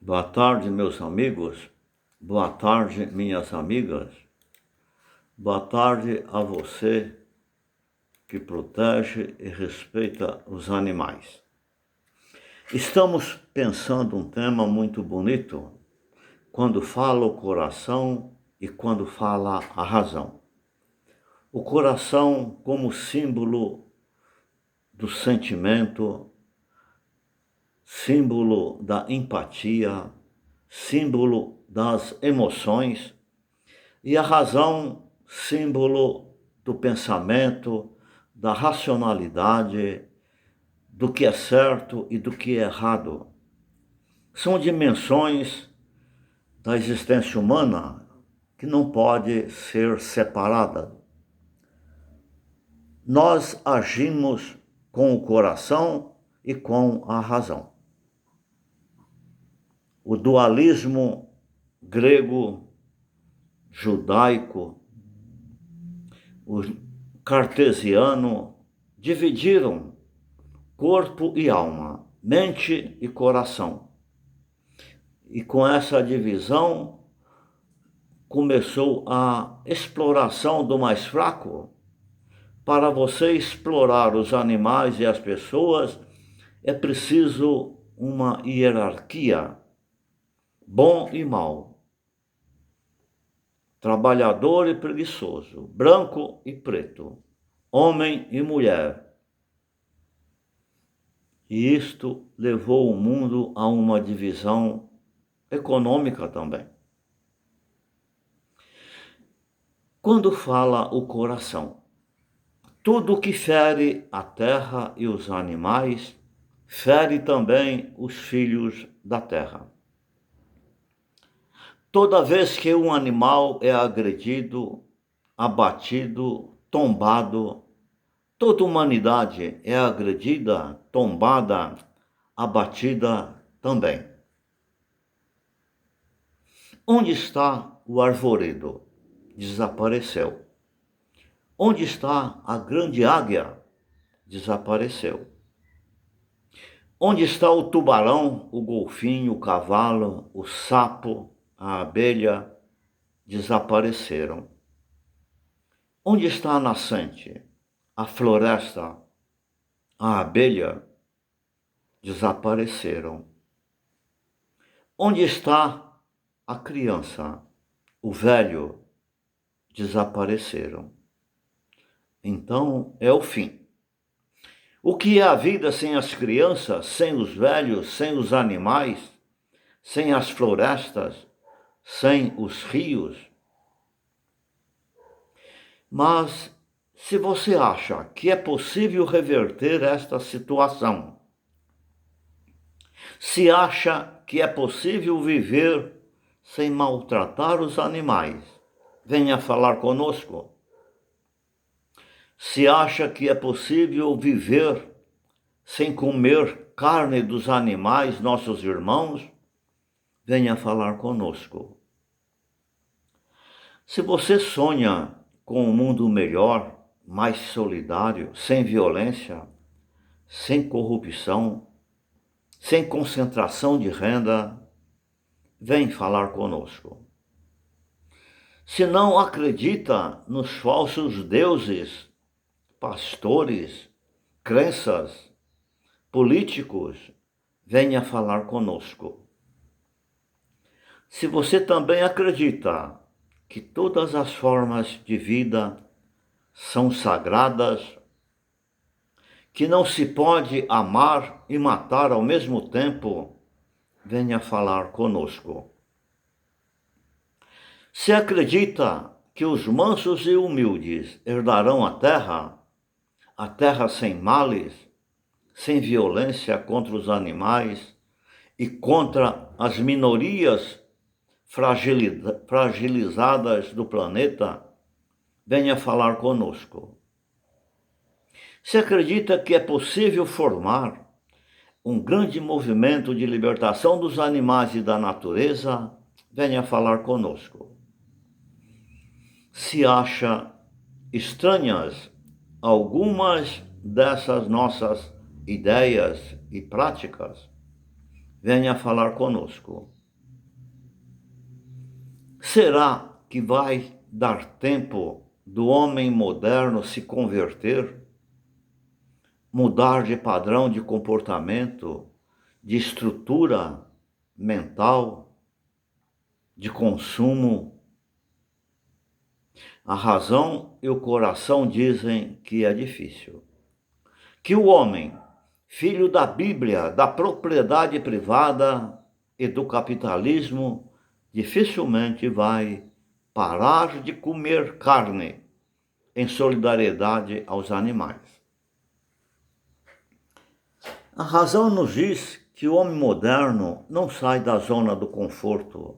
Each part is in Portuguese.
Boa tarde, meus amigos. Boa tarde, minhas amigas. Boa tarde a você que protege e respeita os animais. Estamos pensando um tema muito bonito quando fala o coração e quando fala a razão. O coração como símbolo do sentimento, símbolo da empatia, símbolo das emoções, e a razão, símbolo do pensamento, da racionalidade, do que é certo e do que é errado. São dimensões da existência humana que não pode ser separada. Nós agimos com o coração e com a razão. O dualismo grego, judaico, o cartesiano dividiram corpo e alma, mente e coração. E com essa divisão começou a exploração do mais fraco. Para você explorar os animais e as pessoas, é preciso uma hierarquia, bom e mal, trabalhador e preguiçoso, branco e preto, homem e mulher. E isto levou o mundo a uma divisão econômica também. Quando fala o coração, tudo que fere a terra e os animais, fere também os filhos da terra. Toda vez que um animal é agredido, abatido, tombado, toda a humanidade é agredida, tombada, abatida também. Onde está o arvoredo? Desapareceu. Onde está a grande águia? Desapareceu. Onde está o tubarão, o golfinho, o cavalo, o sapo, a abelha? Desapareceram. Onde está a nascente, a floresta, a abelha? Desapareceram. Onde está a criança, o velho? Desapareceram. Então é o fim. O que é a vida sem as crianças, sem os velhos, sem os animais, sem as florestas, sem os rios? Mas se você acha que é possível reverter esta situação, se acha que é possível viver sem maltratar os animais, venha falar conosco. Se acha que é possível viver sem comer carne dos animais, nossos irmãos, venha falar conosco. Se você sonha com um mundo melhor, mais solidário, sem violência, sem corrupção, sem concentração de renda, vem falar conosco. Se não acredita nos falsos deuses, pastores, crenças, políticos, venha falar conosco. Se você também acredita que todas as formas de vida são sagradas, que não se pode amar e matar ao mesmo tempo, venha falar conosco. Se acredita que os mansos e humildes herdarão a terra sem males, sem violência contra os animais e contra as minorias fragilizadas do planeta, venha falar conosco. Se acredita que é possível formar um grande movimento de libertação dos animais e da natureza, venha falar conosco. Se acha estranhas algumas dessas nossas ideias e práticas, venha falar conosco. Será que vai dar tempo do homem moderno se converter, mudar de padrão de comportamento, de estrutura mental, de consumo? A razão e o coração dizem que é difícil. Que o homem, filho da Bíblia, da propriedade privada e do capitalismo, dificilmente vai parar de comer carne em solidariedade aos animais. A razão nos diz que o homem moderno não sai da zona do conforto,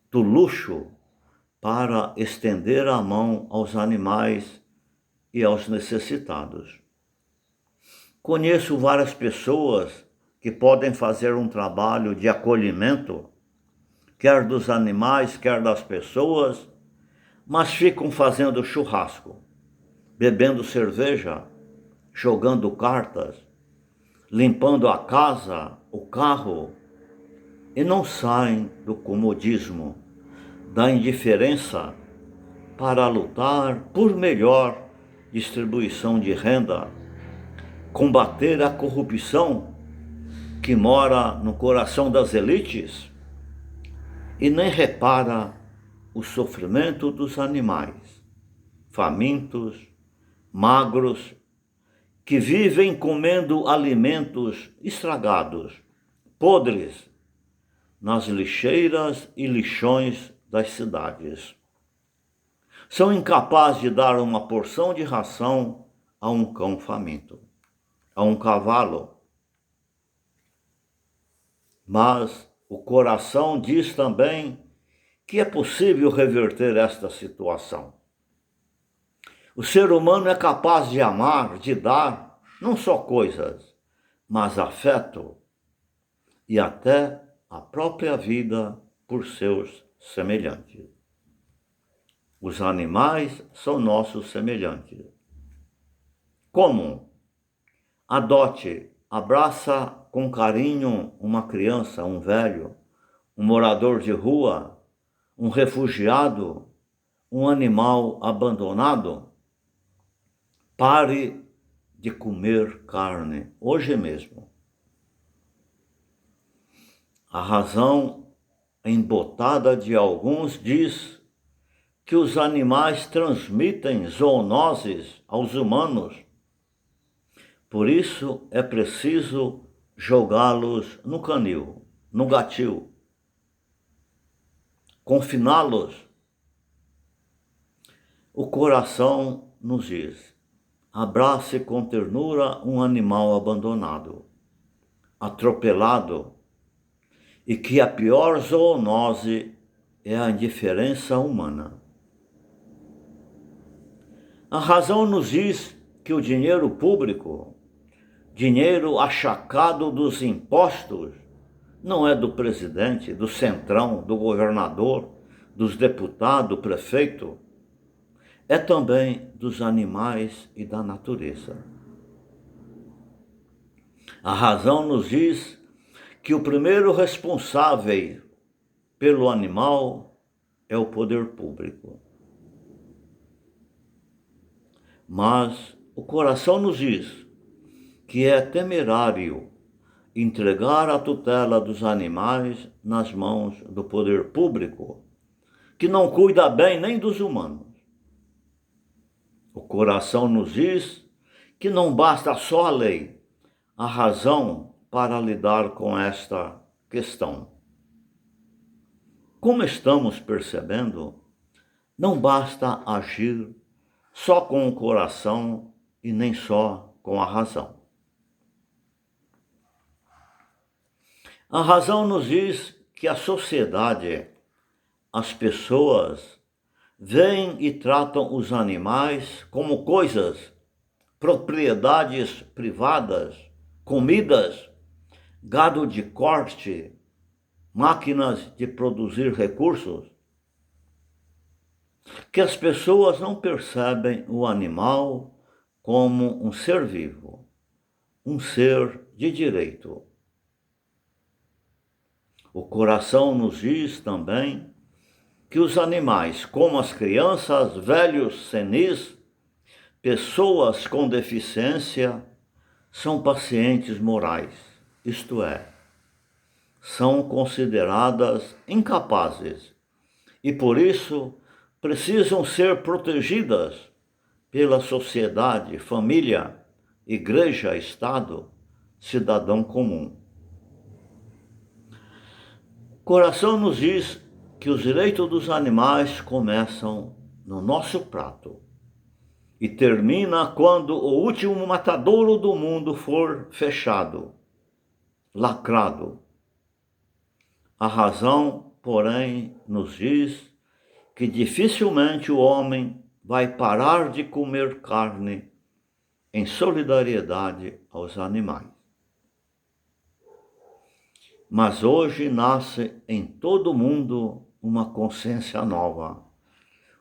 do luxo, para estender a mão aos animais e aos necessitados. Conheço várias pessoas que podem fazer um trabalho de acolhimento, quer dos animais, quer das pessoas, mas ficam fazendo churrasco, bebendo cerveja, jogando cartas, limpando a casa, o carro, e não saem do comodismo, da indiferença, para lutar por melhor distribuição de renda, combater a corrupção que mora no coração das elites e nem repara o sofrimento dos animais, famintos, magros, que vivem comendo alimentos estragados, podres, nas lixeiras e lixões das cidades. São incapazes de dar uma porção de ração a um cão faminto, a um cavalo. Mas o coração diz também que é possível reverter esta situação. O ser humano é capaz de amar, de dar, não só coisas, mas afeto e até a própria vida por seus semelhantes. Os animais são nossos semelhantes. Como? Adote, abraça com carinho uma criança, um velho, um morador de rua, um refugiado, um animal abandonado. Pare de comer carne, hoje mesmo. A razão embotada de alguns diz que os animais transmitem zoonoses aos humanos. Por isso é preciso jogá-los no canil, no gatil, confiná-los. O coração nos diz: abrace com ternura um animal abandonado, atropelado, e que a pior zoonose é a indiferença humana. A razão nos diz que o dinheiro público, dinheiro achacado dos impostos, não é do presidente, do centrão, do governador, dos deputados, do prefeito, é também dos animais e da natureza. A razão nos diz que o primeiro responsável pelo animal é o poder público. Mas o coração nos diz que é temerário entregar a tutela dos animais nas mãos do poder público, que não cuida bem nem dos humanos. O coração nos diz que não basta só a lei, a razão para lidar com esta questão. Como estamos percebendo, não basta agir só com o coração e nem só com a razão. A razão nos diz que a sociedade, as pessoas, veem e tratam os animais como coisas, propriedades privadas, comidas, gado de corte, máquinas de produzir recursos, que as pessoas não percebem o animal como um ser vivo, um ser de direito. O coração nos diz também que os animais, como as crianças, velhos, senis, pessoas com deficiência, são pacientes morais, isto é, são consideradas incapazes e, por isso, precisam ser protegidas pela sociedade, família, igreja, Estado, cidadão comum. O coração nos diz que os direitos dos animais começam no nosso prato e termina quando o último matadouro do mundo for fechado, lacrado. A razão, porém, nos diz que dificilmente o homem vai parar de comer carne em solidariedade aos animais. Mas hoje nasce em todo mundo uma consciência nova,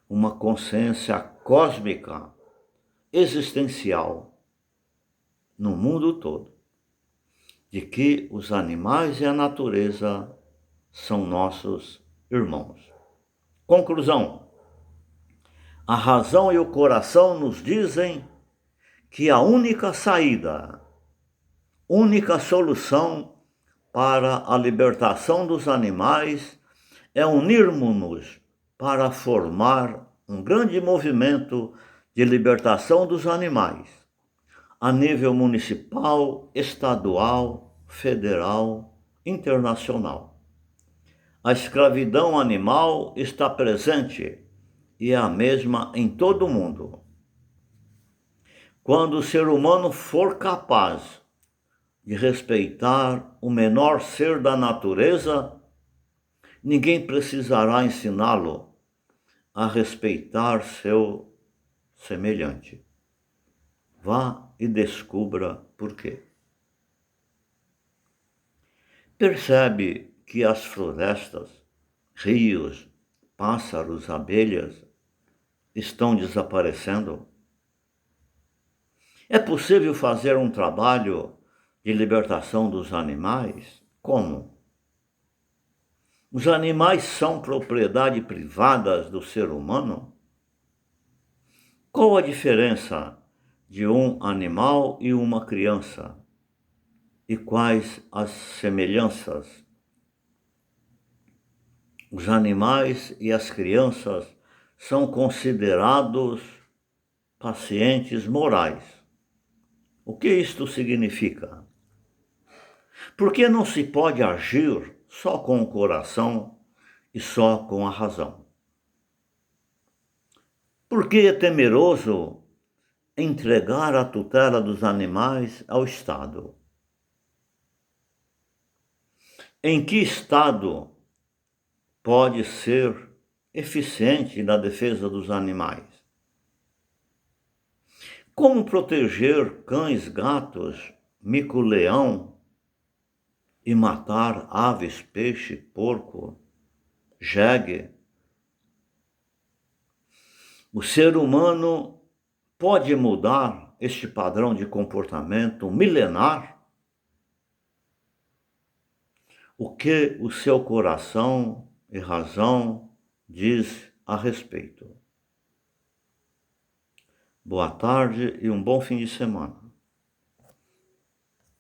uma consciência cósmica, existencial, no mundo todo, de que os animais e a natureza são nossos irmãos. Conclusão: a razão e o coração nos dizem que a única saída, única solução para a libertação dos animais é unirmos-nos para formar um grande movimento de libertação dos animais, a nível municipal, estadual, federal, internacional. A escravidão animal está presente e é a mesma em todo o mundo. Quando o ser humano for capaz de respeitar o menor ser da natureza, ninguém precisará ensiná-lo a respeitar seu semelhante. Vá e descubra por quê. Percebe que as florestas, rios, pássaros, abelhas estão desaparecendo? É possível fazer um trabalho de libertação dos animais? Como? Os animais são propriedade privada do ser humano? Qual a diferença de um animal e uma criança? E quais as semelhanças? Os animais e as crianças são considerados pacientes morais. O que isto significa? Por que não se pode agir só com o coração e só com a razão? Por que é temeroso entregar a tutela dos animais ao Estado? Em que Estado pode ser eficiente na defesa dos animais? Como proteger cães, gatos, mico-leão e matar aves, peixe, porco, jegue? O ser humano pode mudar este padrão de comportamento milenar? O que o seu coração e razão diz a respeito? Boa tarde e um bom fim de semana.